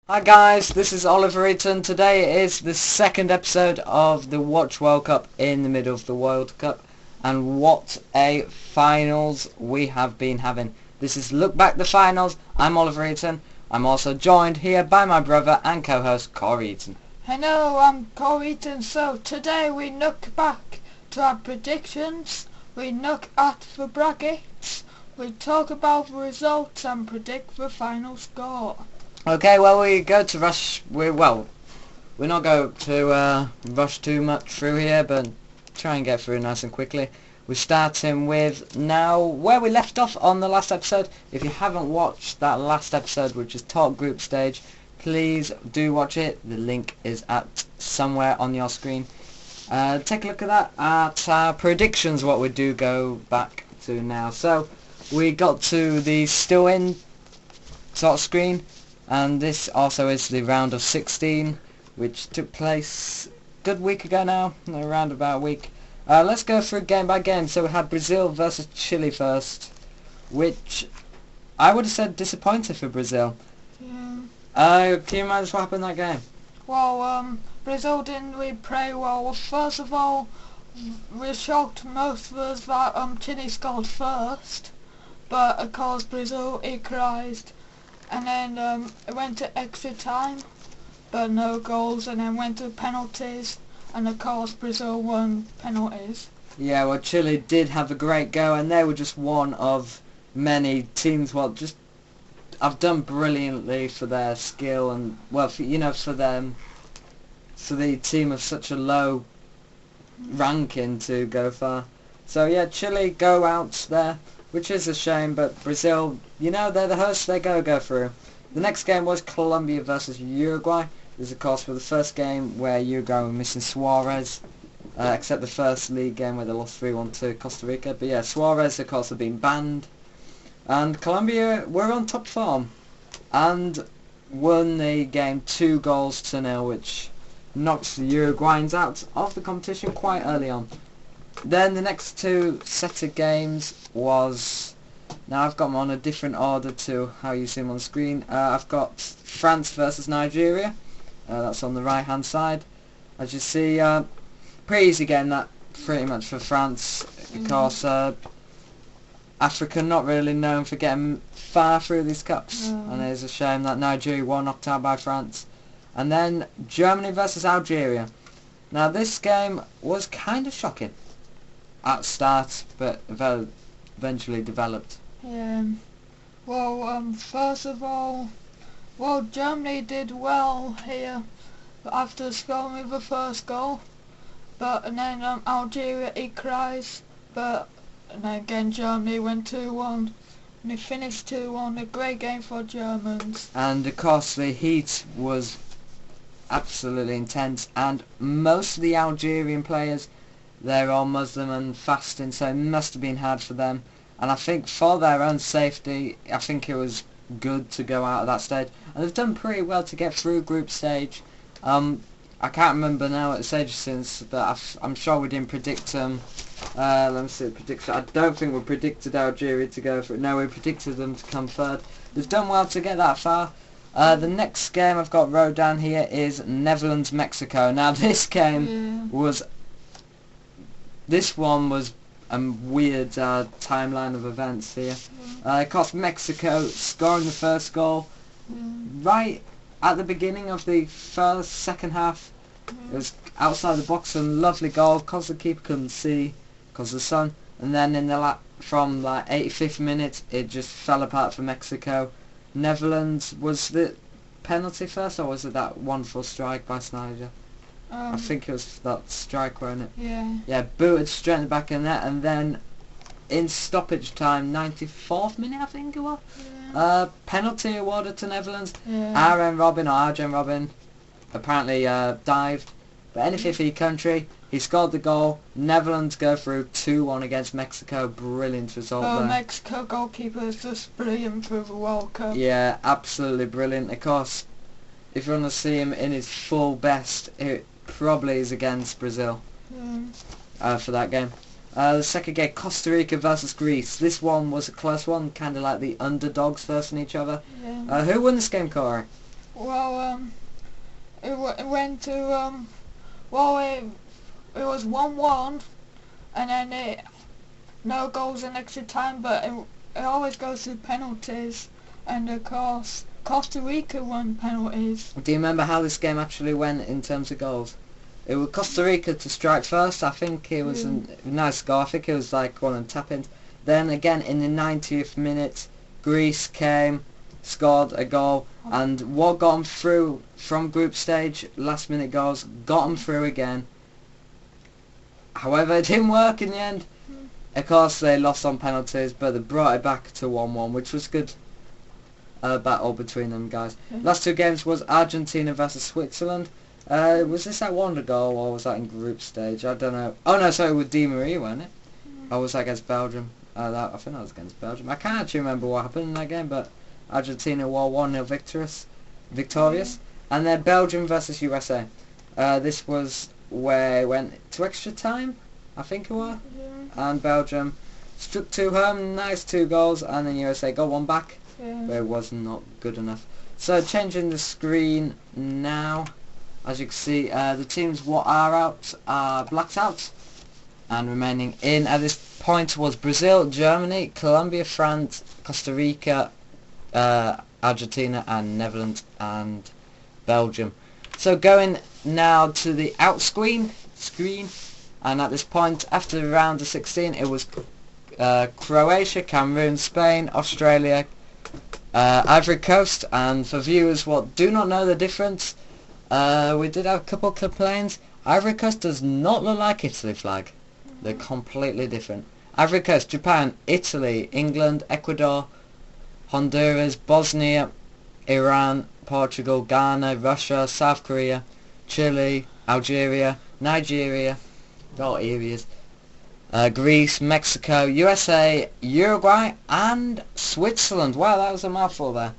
Hi guys, this is Oliver Eaton. Today is the second episode of the Watch World Cup in the middle of the World Cup, and what a finals we have been having. This is Look Back the Finals. I'm Oliver Eaton. I'm also joined here by my brother and co-host Corey Eaton. Hello, I'm Corey Eaton. So today we look back to our predictions, we look at the brackets, we talk about the results and predict the final score. Okay, well we're not going to rush too much through here, but try and get through nice and quickly. We're starting with now where we left off on the last episode. If you haven't watched that last episode, which is Talk Group Stage, please do watch it. The link is at somewhere on your screen. Take a look at that, at our predictions, what we do go back to now. So we got to the still in sort of screen. And this also is the round of 16, which took place a good week ago now, around about a week. Let's go through game by game. So we had Brazil versus Chile first, which I would have said disappointed for Brazil. Yeah. Can you imagine what happened in that game? Well, Brazil didn't really play well. First of all, we shocked most of us that Chile scored first, but of course Brazil equalised. And then it went to extra time, but no goals, and then went to penalties, and of course Brazil won penalties. Yeah, well Chile did have a great go, and they were just one of many teams just have done brilliantly for their skill and for the team of such a low ranking to go far. So yeah, Chile go out there, which is a shame, but Brazil, they're the hosts, they go through. The next game was Colombia versus Uruguay. This is of course for the first game where Uruguay were missing Suarez, except the first league game where they lost 3-1 to Costa Rica. But yeah, Suarez of course had been banned. And Colombia were on top form and won the game 2-0, which knocks the Uruguayans out of the competition quite early on. Then the next two set of games was, now I've got them on a different order to how you see them on the screen. I've got France versus Nigeria, that's on the right hand side. As you see, pretty easy game that, pretty much for France, because Africa not really known for getting far through these cups, and it's a shame that Nigeria were knocked out by France. And then Germany versus Algeria. Now this game was kind of shocking at start, but eventually developed. Yeah. Well, first of all, Germany did well here after scoring with the first goal, and then Algeria equalised, and then again Germany went 2-1, and they finished 2-1. A great game for Germans. And of course the heat was absolutely intense, and most of the Algerian players, they're all Muslim and fasting, so it must have been hard for them. And I think for their own safety, I think it was good to go out of that stage. And they've done pretty well to get through group stage. I can't remember now, it's ages since, but I'm sure we didn't predict them. Let me see the prediction. I don't think we predicted Algeria to go through. No, we predicted them to come third. They've done well to get that far. The next game I've got wrote down here is Netherlands-Mexico. Now this game was... This one was a weird timeline of events here. It cost Mexico scoring the first goal right at the beginning of the second half. It was outside the box, and lovely goal, because the keeper couldn't see because of the sun. and then in the from like 85th minute it just fell apart for Mexico. Netherlands, was the penalty first, or was it that wonderful strike by Snyder? I think it was that strike, wasn't it? Yeah. Yeah, booted straight in the back of the net, and then in stoppage time, 94th minute I think it was, Yeah. Penalty awarded to Netherlands. Yeah. Arjen Robben apparently dived. But any 50 country, he scored the goal. Netherlands go through 2-1 against Mexico. Brilliant result there. Mexico goalkeeper is just brilliant for the World Cup. Yeah, absolutely brilliant. Of course, if you want to see him in his full best, it probably is against Brazil for that game. The second game, Costa Rica versus Greece. This one was a close one, kind of like the underdogs versing each other. Yeah. Who won this game, Corey? Well, it went to it was 1-1, and then no goals in extra time, but it always goes to penalties, and of course Costa Rica won penalties. Do you remember how this game actually went in terms of goals? It was Costa Rica to strike first. I think it was a nice goal. I think it was like one of them tap-ins. Then again in the 90th minute, Greece came, scored a goal, and what got them through from group stage, last minute goals, got them through again. However, it didn't work in the end. Of course, they lost on penalties, but they brought it back to 1-1, which was good. Battle between them guys. Last two games was Argentina versus Switzerland. Was this that wonder goal, or was that in group stage? I don't know. Oh no, sorry, it was Di Maria, wasn't it? Or was that against Belgium? I think that was against Belgium. I can't actually remember what happened in that game, but Argentina were 1-0 victorious. And then Belgium versus USA. This was where it went to extra time, I think it was. And Belgium struck 2 home, nice 2 goals, and then USA got 1 back. But it was not good enough. So changing the screen now. As you can see, the teams what are out are blacked out, and remaining in at this point was Brazil, Germany, Colombia, France, Costa Rica, Argentina, and Netherlands and Belgium. So going now to the out screen, and at this point, after the round of 16, it was Croatia, Cameroon, Spain, Australia, Ivory Coast, and for viewers what do not know the difference, we did have a couple of complaints. Ivory Coast does not look like Italy flag. They're completely different. Ivory Coast, Japan, Italy, England, Ecuador, Honduras, Bosnia, Iran, Portugal, Ghana, Russia, South Korea, Chile, Algeria, Nigeria, Greece, Mexico, USA, Uruguay, and Switzerland. Wow, that was a mouthful there.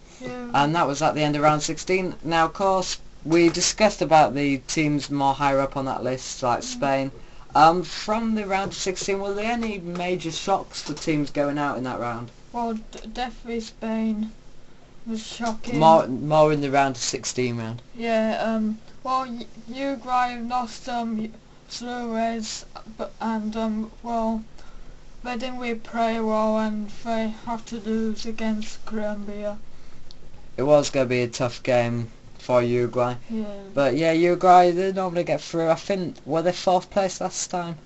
And that was at the end of round 16. Now, of course, we discussed about the teams more higher up on that list, like Spain. From the round of 16, were there any major shocks to teams going out in that round? Well, definitely Spain was shocking. More in the round of 16 round. Yeah. Well, Uruguay lost Suarez, and well, they didn't really play well, and they have to lose against Colombia. It was going to be a tough game for Uruguay. Yeah. But yeah, Uruguay, they normally get through. I think, were they 4th place last time?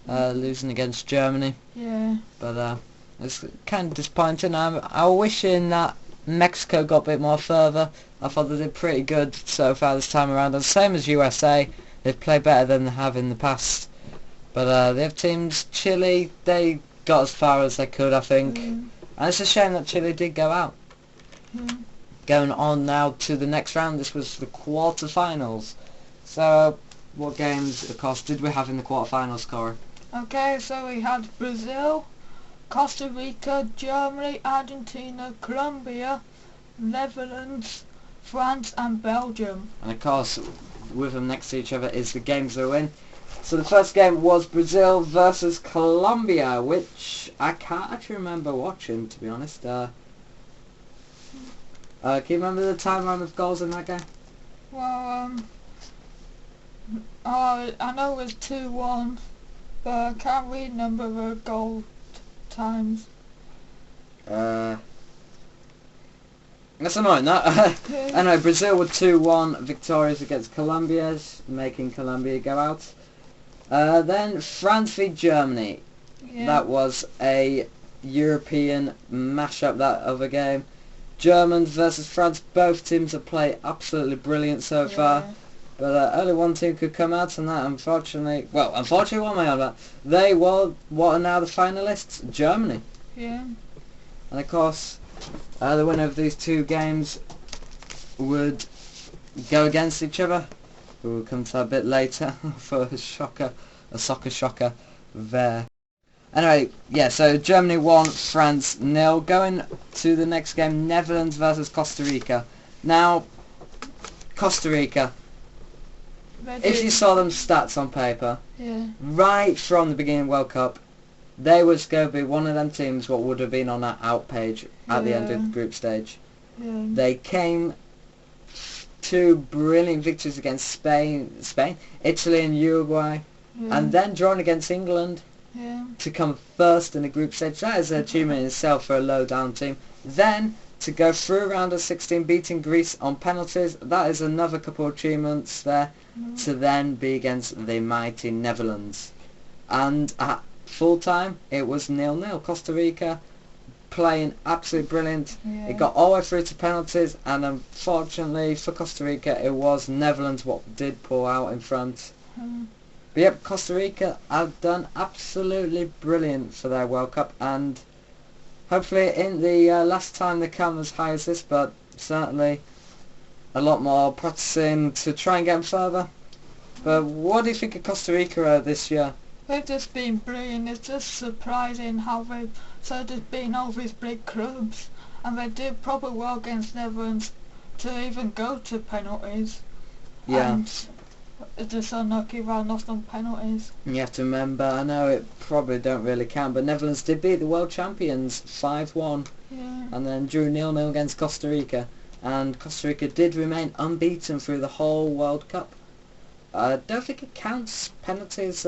Losing against Germany. Yeah. But it's kind of disappointing. I'm wishing that Mexico got a bit more further. I thought they did pretty good so far this time around. And same as USA, they've played better than they have in the past. But they have teams, Chile, they got as far as they could, I think. And it's a shame that Chile did go out. Going on now to the next round, this was the quarterfinals. So, what games, of course, did we have in the quarterfinals, Corey? Okay, so we had Brazil, Costa Rica, Germany, Argentina, Colombia, Netherlands, France, and Belgium. And of course, with them next to each other is the games they win. So the first game was Brazil versus Colombia, which I can't actually remember watching, to be honest. Can you remember the timeline of goals in that game? Well, I know it was 2-1, but I can't read number of goal times. That's annoying, that. Anyway, Brazil were 2-1 victorious against Colombia, making Colombia go out. Then France v Germany. Yeah. That was a European mashup, that other game. Germans versus France. Both teams have played absolutely brilliant so far. But only one team could come out on that, unfortunately. Well, unfortunately, what am I on about? They were what are now the finalists, Germany. Yeah. And of course, the winner of these two games would go against each other. We'll come to that a bit later for a soccer shocker there. Anyway, yeah, so Germany 1, France 0. Going to the next game, Netherlands versus Costa Rica. Now, Costa Rica, if you saw them stats on paper, right from the beginning of the World Cup, they was going to be one of them teams what would have been on that out page at the end of the group stage. They came two brilliant victories against Spain, Italy and Uruguay, and then drawn against England to come first in the group stage. That is an achievement in itself for a low down team. Then to go through round of 16 beating Greece on penalties, that is another couple of achievements there. To then be against the mighty Netherlands. And at full time it was 0-0. Costa Rica playing absolutely brilliant. It got all the way through to penalties, and unfortunately for Costa Rica it was Netherlands what did pull out in front. But yep, Costa Rica have done absolutely brilliant for their World Cup, and hopefully in the last time they come as high as this, but certainly a lot more practicing to try and get them further. But what do you think of Costa Rica this year? They've just been brilliant. It's just surprising how they've sort of been all these big clubs, and they did proper well against Netherlands to even go to penalties. Yeah. And it's just unlucky they lost on penalties. You have to remember, I know it probably don't really count, but Netherlands did beat the world champions 5-1, and then drew 0-0 against Costa Rica. And Costa Rica did remain unbeaten through the whole World Cup. I don't think it counts penalties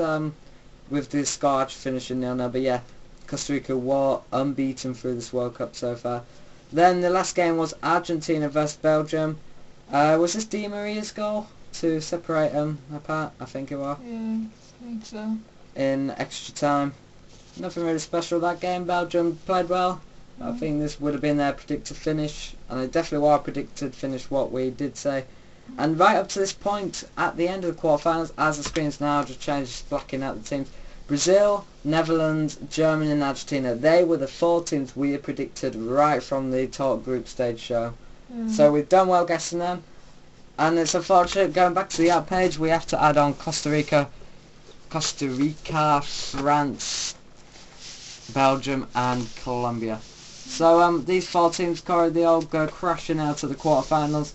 with the score finishing 0-0, but yeah, Costa Rica were unbeaten through this World Cup so far. Then the last game was Argentina versus Belgium. Was this Di Maria's goal to separate them apart? I think it was. Yeah, I think so. In extra time. Nothing really special that game. Belgium played well. I think this would have been their predicted finish, and it definitely was a predicted finish what we did say. And right up to this point, at the end of the quarterfinals, as the screen's now just changed, blacking out the teams, Brazil, Netherlands, Germany and Argentina, they were the four teams we had predicted right from the talk group stage show. So we've done well guessing them, and it's unfortunate, going back to the out page, we have to add on Costa Rica, France, Belgium and Colombia. So these four teams, Corey, they all go crashing out of the quarterfinals.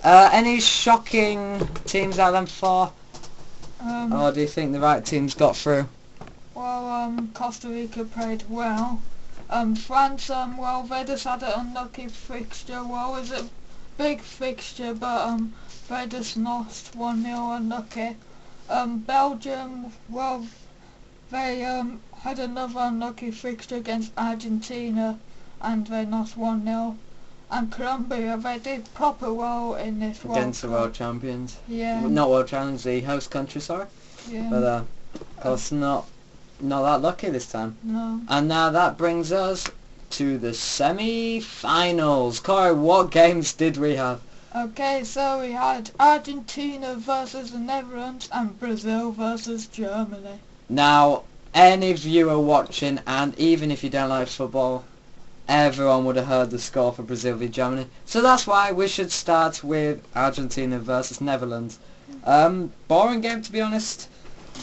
Any shocking teams out of them four? Or do you think the right teams got through? Well, Costa Rica played well. France, well, they just had an unlucky fixture. Well, it was a big fixture, but they just lost 1-0 unlucky. Belgium, well, they had another unlucky fixture against Argentina, and they lost 1-0. And Colombia, they did proper well in this World Cup. Against the world champions. Yeah. Not world champions, the host country, sorry. Yeah. But of course not that lucky this time. No. And now that brings us to the semi-finals. Corey, what games did we have? Okay, so we had Argentina versus the Netherlands and Brazil versus Germany. Now, any viewer watching, and even if you don't like football, everyone would have heard the score for Brazil v Germany. So that's why we should start with Argentina versus Netherlands. Boring game, to be honest.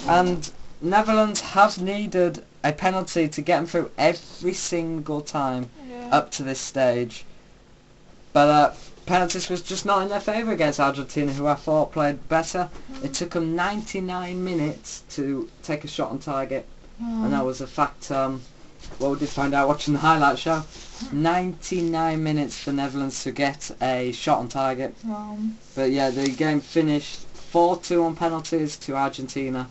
And Netherlands have needed a penalty to get them through every single time up to this stage. But penalties was just not in their favour against Argentina, who I thought played better. It took them 99 minutes to take a shot on target. And that was a fact, well, we did find out watching the highlight show. 99 minutes for Netherlands to get a shot on target. But yeah, the game finished 4-2 on penalties to Argentina.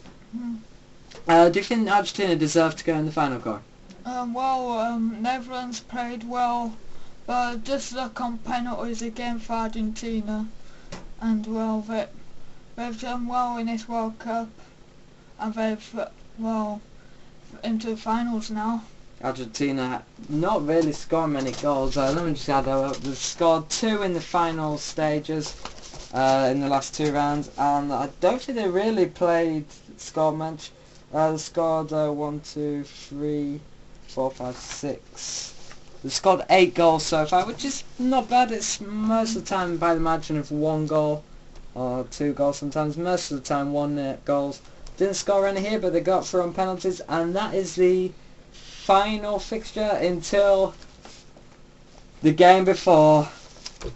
Do you think Argentina deserved to go in the final, Corey? Well, Netherlands played well, but just luck on penalties again for Argentina. And well, they've done well in this World Cup, and they've, well, into the finals now. Argentina not really scoring many goals. Let me just add up. They've scored 2 in the final stages in the last 2 rounds, and I don't think they really scored much. They scored 1, 2, 3, 4, 5, 6. They've scored 8 goals so far, which is not bad. It's most of the time by the margin of 1 goal or 2 goals sometimes. Most of the time 1 goals. Didn't score any here, but they got through on penalties, and that is the final fixture until the game before.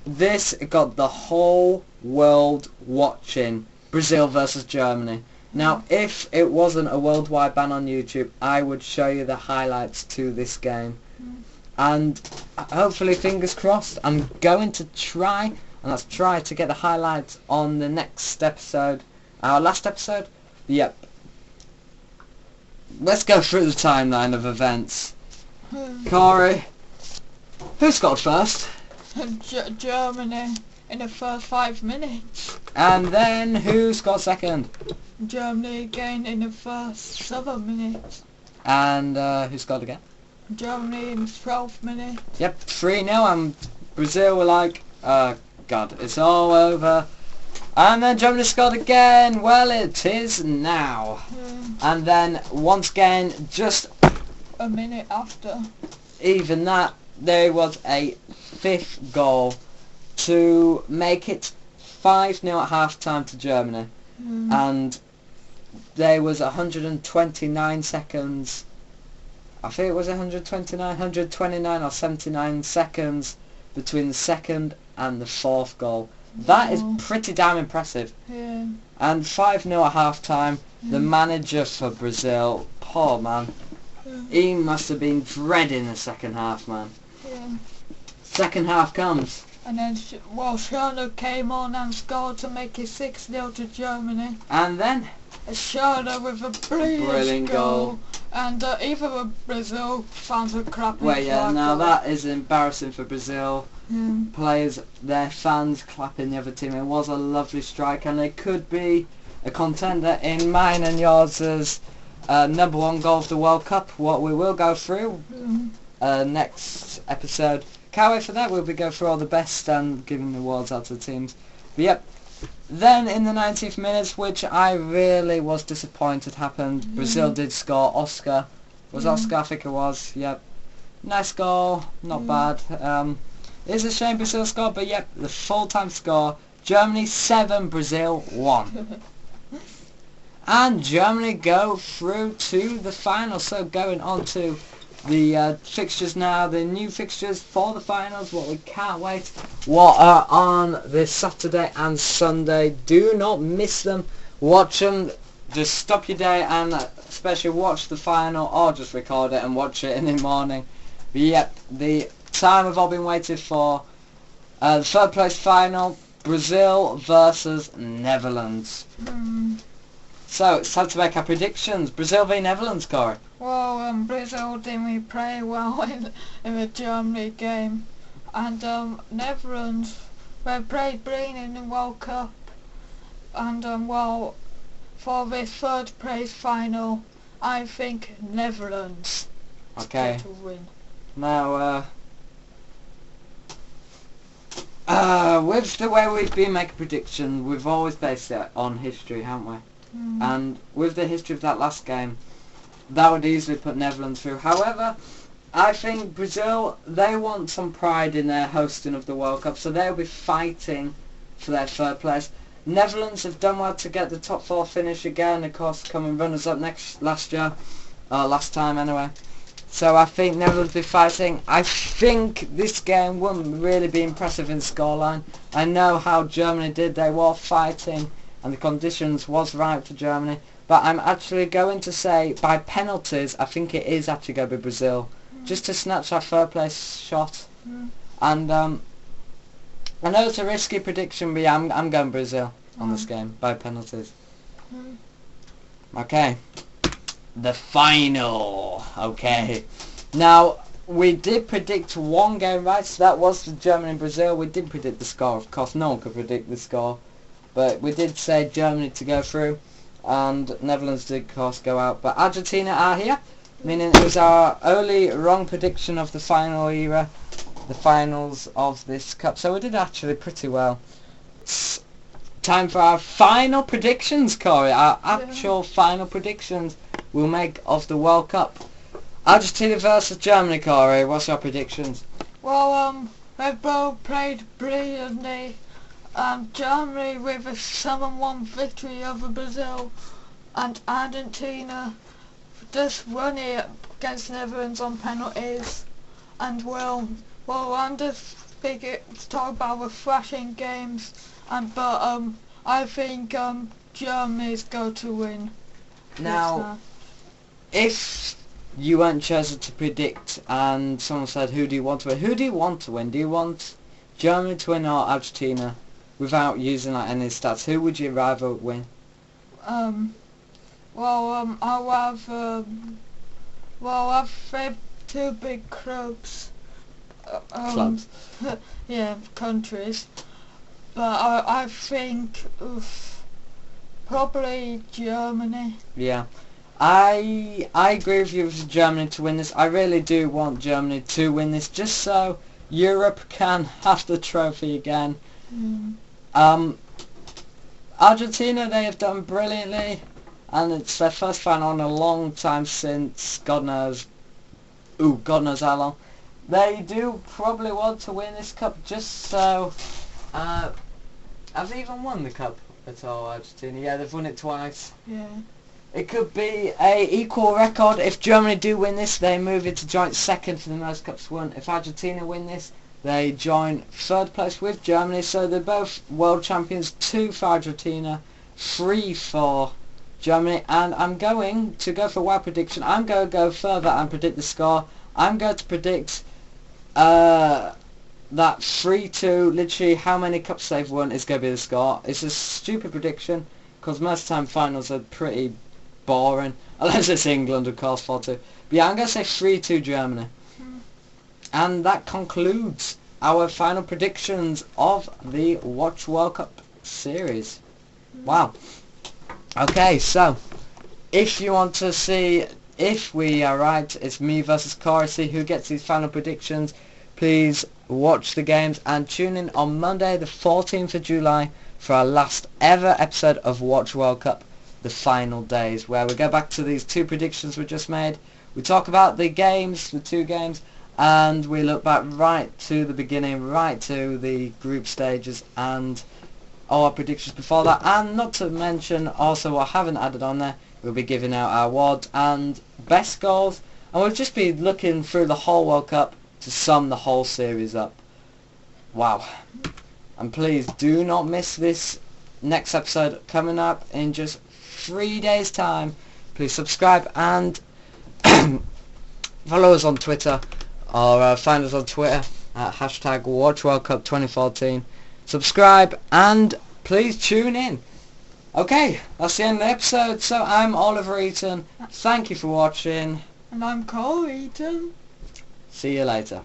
This got the whole world watching. Brazil versus Germany. Now, if it wasn't a worldwide ban on YouTube, I would show you the highlights to this game. And hopefully, fingers crossed, I'm going to try, and let's try to get the highlights on the next episode. Our last episode? Yep. Let's go through the timeline of events. Corey, who scored first? Germany in the first 5 minutes. And then who scored second? Germany again in the first 7 minutes. And who scored again? Germany in the 12th minute. Yep, 3-0, and Brazil were like, God, it's all over. And then Germany scored again. Well, it is now. And then once again, just a minute after, even that, there was a 5th goal to make it 5-0 at half-time to Germany. And there was 129 seconds, I think it was 129 or 79 seconds between the 2nd and the 4th goal. That is pretty damn impressive. Yeah. And 5-0 at half-time. The manager for Brazil, poor man, he must have been dreading the second half, man. Yeah. Second half comes. And then, Schöne came on and scored to make it 6-0 to Germany. And then? Schöne with a brilliant goal. And even the Brazil fans were clapping. Well, yeah, now that is embarrassing for Brazil. Players, their fans clapping the other team. It was a lovely strike, and it could be a contender in mine and yours as #1 goal of the World Cup, what we will go through next episode. Can't wait for that. We'll be going through all the best and giving the awards out to the teams. But yep, then in the 90th minutes, which I really was disappointed happened, Brazil did score. Oscar, Oscar, I think it was, yep. Nice goal, not bad. It's a shame Brazil scored, but yep, the full-time score, Germany 7, Brazil 1. And Germany go through to the final. So going on to the fixtures now, the new fixtures for the finals, what we can't wait, what are on this Saturday and Sunday. Do not miss them. Watch them. Just stop your day and especially watch the final, or just record it and watch it in the morning. But yep, the time we've all been waiting for, the 3rd place final, Brazil versus Netherlands. So it's time to make our predictions. Brazil v Netherlands, Corey. Well, Brazil didn't play well in the Germany game, and Netherlands, they played brilliant in the World Cup, and well, for this 3rd place final, I think Netherlands Okay. to win. Now, with the way we've been making predictions, we've always based it on history, haven't we? And with the history of that last game, that would easily put Netherlands through. However, I think Brazil, they want some pride in their hosting of the World Cup, so they'll be fighting for their 3rd place. Netherlands have done well to get the top 4 finish again, of course, coming runners-up last time anyway. So I think Netherlands will be fighting. I think this game wouldn't really be impressive in scoreline. I know how Germany did, they were fighting, and the conditions was right for Germany, but I'm actually going to say by penalties I think it is actually going to be Brazil, just to snatch our 3rd place shot. And I know it's a risky prediction, but yeah, I'm going Brazil on this game by penalties. Okay, the final. Okay, now we did predict 1 game right, so that was for Germany and Brazil. We did predict the score, of course. No one could predict the score, but we did say Germany to go through, and Netherlands did, of course, go out. But Argentina are here, meaning it was our only wrong prediction of the final era, the finals of this cup. So we did actually pretty well. It's time for our final predictions, Corey. Our actual final predictions we'll make of the World Cup. Argentina versus Germany, Corey. What's your predictions? Well, they both played brilliantly. Germany with a 7-1 victory over Brazil, and Argentina just won it against Netherlands on penalties. And I'm just thinking to talk about refreshing games, but I think Germany's going to win. Now, if you weren't chosen to predict and someone said, who do you want to win? Who do you want to win? Do you want Germany to win or Argentina? Without using like any stats, who would you rather win? I'll have two big clubs. Clubs. Yeah, countries. But I think probably Germany. Yeah. I agree with you with Germany to win this. I really do want Germany to win this just so Europe can have the trophy again. Argentina, they have done brilliantly, and it's their first final in a long time since God knows how long. They do probably want to win this cup just so have they even won the cup at all, Argentina? Yeah, they've won it twice. Yeah. It could be a equal record. If Germany do win this, they move into joint second for the most cups won. If Argentina win this, they join third place with Germany. So they're both world champions. 2 for Argentina, 3 for Germany. And I'm going to go for a wild prediction. I'm going to go further and predict the score. I'm going to predict that 3-2, literally how many cups they've won is going to be the score. It's a stupid prediction because most of the time finals are pretty boring, unless it's England, of course, 4-2. But yeah, I'm going to say 3-2 Germany. And that concludes our final predictions of the Watch World Cup series. Wow. Okay, so if you want to see if we are right, it's me versus Corey, see who gets these final predictions. Please watch the games and tune in on Monday the 14th of July for our last ever episode of Watch World Cup, the final days, where we go back to these 2 predictions we just made. We talk about the games, the 2 games, and we look back right to the beginning, right to the group stages and all our predictions before that. And not to mention also what I haven't added on there, we'll be giving out our awards and best goals, and we'll just be looking through the whole World Cup to sum the whole series up. Wow. And please do not miss this next episode coming up in just 3 days time. Please subscribe and follow us on Twitter, or find us on Twitter at hashtag WatchWorldCup2014. Subscribe and please tune in. Okay, that's the end of the episode. So I'm Oliver Eaton. Thank you for watching. And I'm Cole Eaton. See you later.